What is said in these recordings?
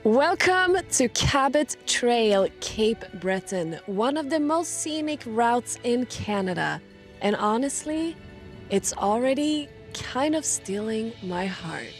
Welcome to Cabot Trail, Cape Breton, one of the most scenic routes in Canada. And honestly, it's already kind of stealing my heart.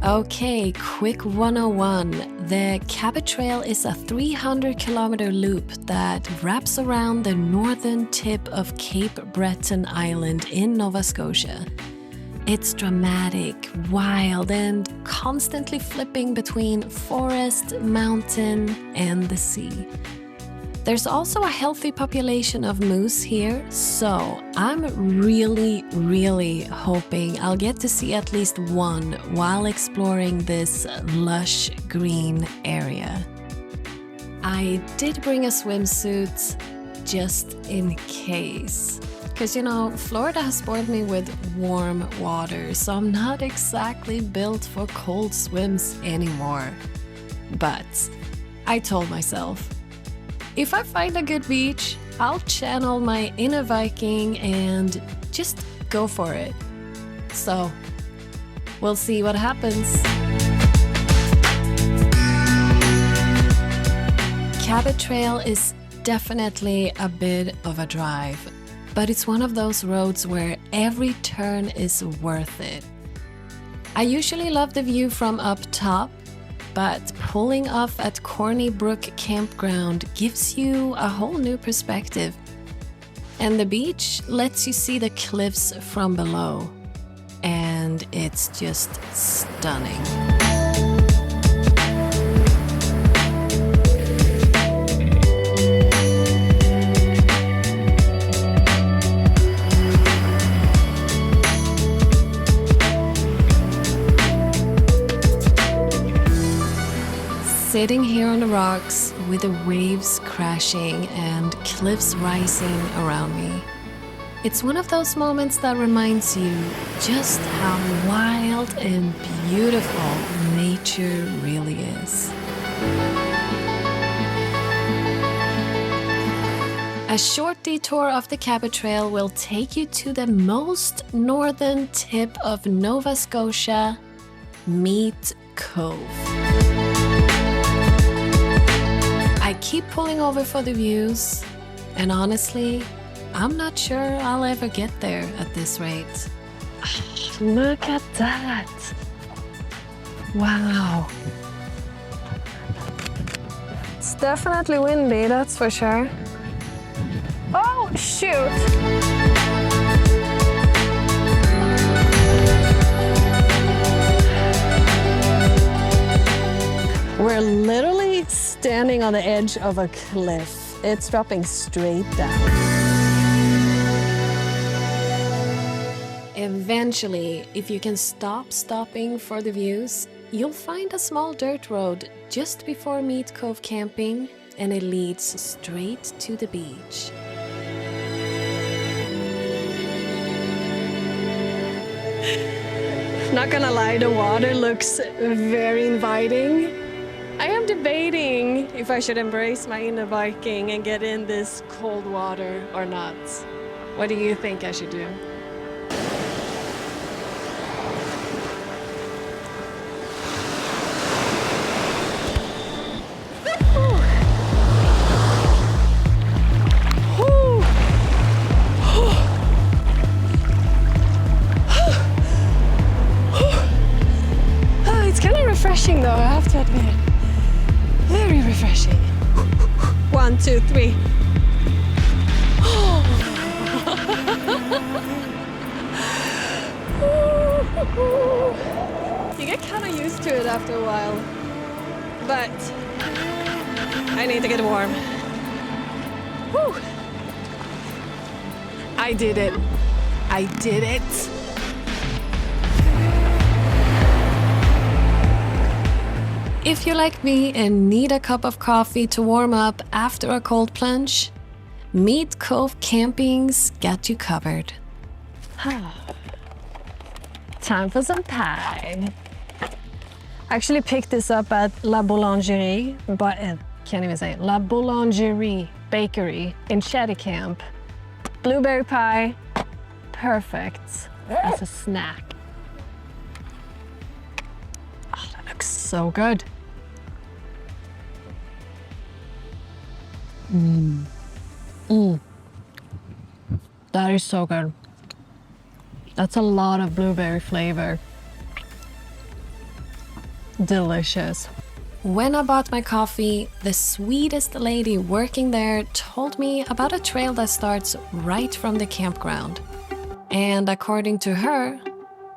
Okay, quick 101. The Cabot Trail is a 300-kilometer loop that wraps around the northern tip of Cape Breton Island in Nova Scotia. It's dramatic, wild, and constantly flipping between forest, mountain, and the sea. There's also a healthy population of moose here, so I'm really hoping I'll get to see at least one while exploring this lush green area. I did bring a swimsuit just in case, because Florida has spoiled me with warm water, so I'm not exactly built for cold swims anymore. But I told myself, if I find a good beach, I'll channel my inner Viking and just go for it. So, we'll see what happens. Cabot Trail is definitely a bit of a drive, but it's one of those roads where every turn is worth it. I usually love the view from up top, but pulling off at Corny Brook Campground gives you a whole new perspective. And the beach lets you see the cliffs from below. And it's just stunning. Sitting here on the rocks with the waves crashing and cliffs rising around me. It's one of those moments that reminds you just how wild and beautiful nature really is. A short detour of the Cabot Trail will take you to the most northern tip of Nova Scotia, Meat Cove. I keep pulling over for the views, and honestly, I'm not sure I'll ever get there at this rate. Look at that! Wow! It's definitely windy, that's for sure. Oh, shoot! We're literally standing on the edge of a cliff. It's dropping straight down. Eventually, if you can stop stopping for the views, you'll find a small dirt road just before Meat Cove camping, and it leads straight to the beach. Not gonna lie, the water looks very inviting. I am debating if I should embrace my inner Viking and get in this cold water or not. What do you think I should do? It's kind of refreshing though, I have to admit. Very refreshing. 1, 2, 3. You get kind of used to it after a while. But I need to get warm. Whew. I did it. I did it. If you're like me and need a cup of coffee to warm up after a cold plunge, Meat Cove Camping's got you covered. Time for some pie. I actually picked this up at La Boulangerie, but can't even say it. La Boulangerie Bakery in Chatty Camp. Blueberry pie, perfect as a snack. Oh, that looks so good. That is so good. That's a lot of blueberry flavor. Delicious. When I bought my coffee, the sweetest lady working there told me about a trail that starts right from the campground. And according to her,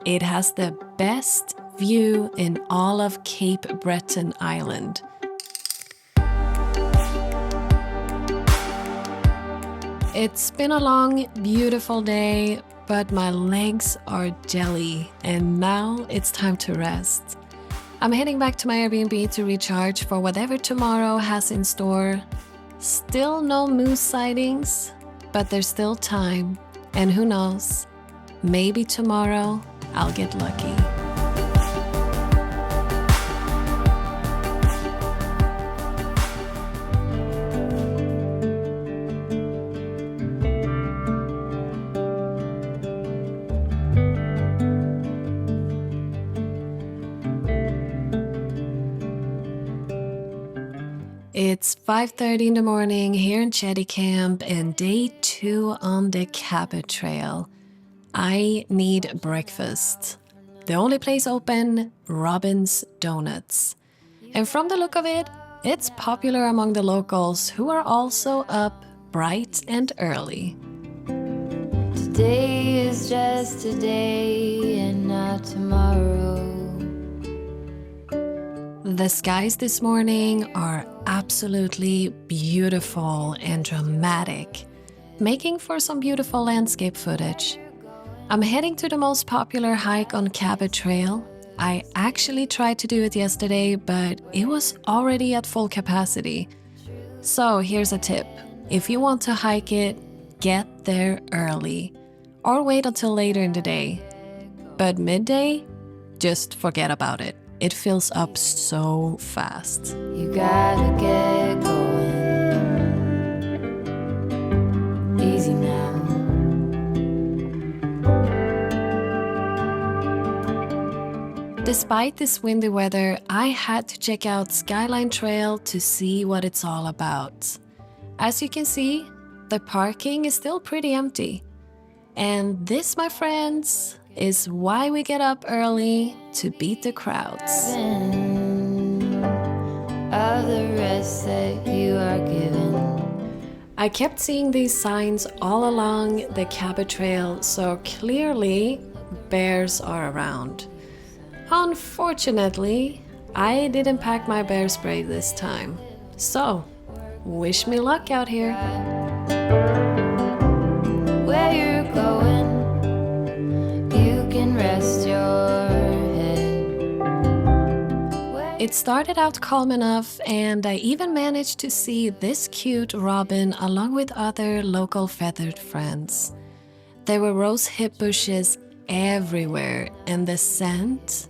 it has the best view in all of Cape Breton Island. It's been a long, beautiful day, but my legs are jelly, and now it's time to rest. I'm heading back to my Airbnb to recharge for whatever tomorrow has in store. Still no moose sightings, but there's still time, and who knows, maybe tomorrow I'll get lucky. It's 5:30 in the morning here in Chatty Camp and day 2 on the Cabot Trail. I need breakfast. The only place open, Robin's Donuts. And from the look of it, it's popular among the locals who are also up bright and early. Today is just today and not tomorrow. The skies this morning are absolutely beautiful and dramatic, making for some beautiful landscape footage. I'm heading to the most popular hike on Cabot Trail. I actually tried to do it yesterday, but it was already at full capacity. So here's a tip. If you want to hike it, get there early or wait until later in the day. But midday, just forget about it. It fills up so fast. You gotta get going. Easy now. Despite this windy weather, I had to check out Skyline Trail to see what it's all about. As you can see, the parking is still pretty empty. And this, my friends, is why we get up early to beat the crowds. Of the rest that you are given. I kept seeing these signs all along the Cabot Trail, so clearly bears are around. Unfortunately, I didn't pack my bear spray this time. So, wish me luck out here. Where you're going, you can rest your head. It started out calm enough, and I even managed to see this cute robin along with other local feathered friends. There were rose hip bushes everywhere, and the scent,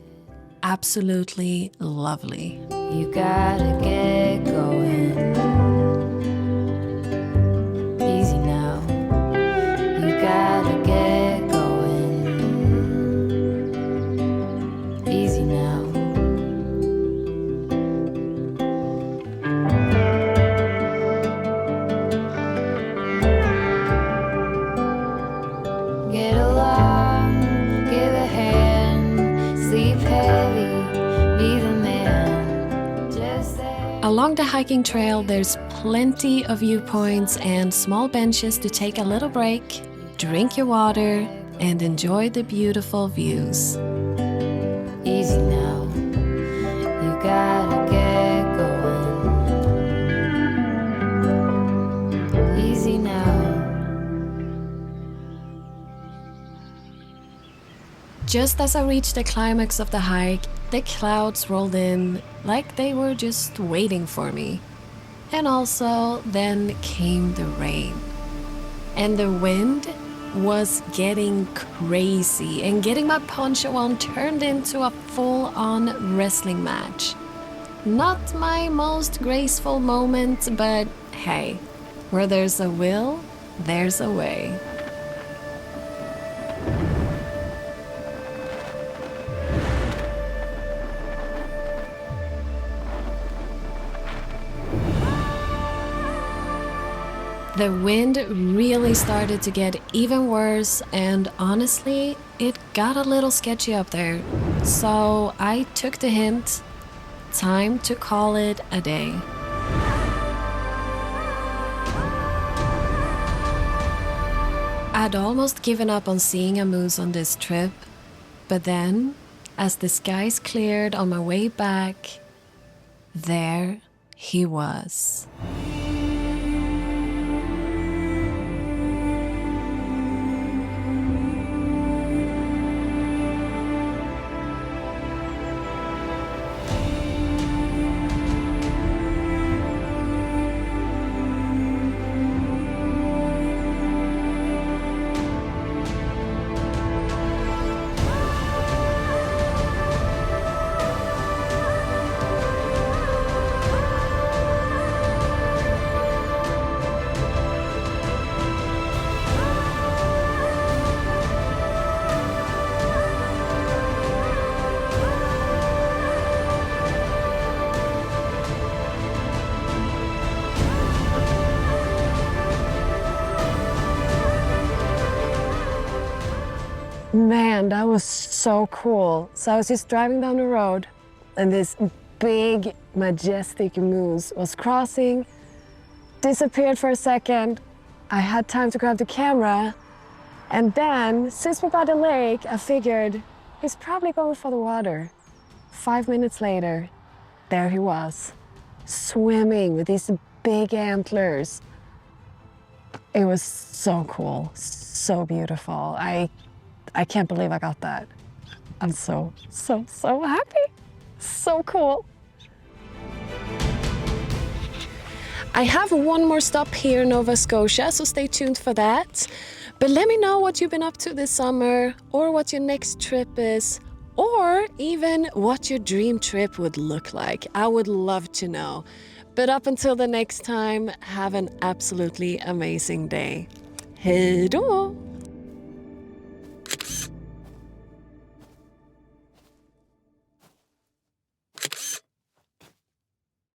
absolutely lovely. You gotta get going. Easy now. You gotta get going. Easy now. Get along, give a hand, sleep heavy, be the man. Just say. Along the hiking trail, there's plenty of viewpoints and small benches to take a little break, drink your water, and enjoy the beautiful views. Easy now. You gotta get going. Easy now. Just as I reached the climax of the hike, the clouds rolled in like they were just waiting for me. And also, then came the rain. And the wind was getting crazy, and getting my poncho on turned into a full-on wrestling match. Not my most graceful moment, but hey, where there's a will, there's a way. The wind really started to get even worse, and honestly, it got a little sketchy up there. So I took the hint. Time to call it a day. I'd almost given up on seeing a moose on this trip, but then, as the skies cleared on my way back, there he was. Man, that was so cool. So I was just driving down the road and this big, majestic moose was crossing, disappeared for a second. I had time to grab the camera. And then, since we're by the lake, I figured he's probably going for the water. 5 minutes later, there he was, swimming with these big antlers. It was so cool, so beautiful. I can't believe I got that. I'm so happy. So cool. I have one more stop here in Nova Scotia, so stay tuned for that. But let me know what you've been up to this summer, or what your next trip is, or even what your dream trip would look like. I would love to know. But up until the next time, have an absolutely amazing day. Hej då!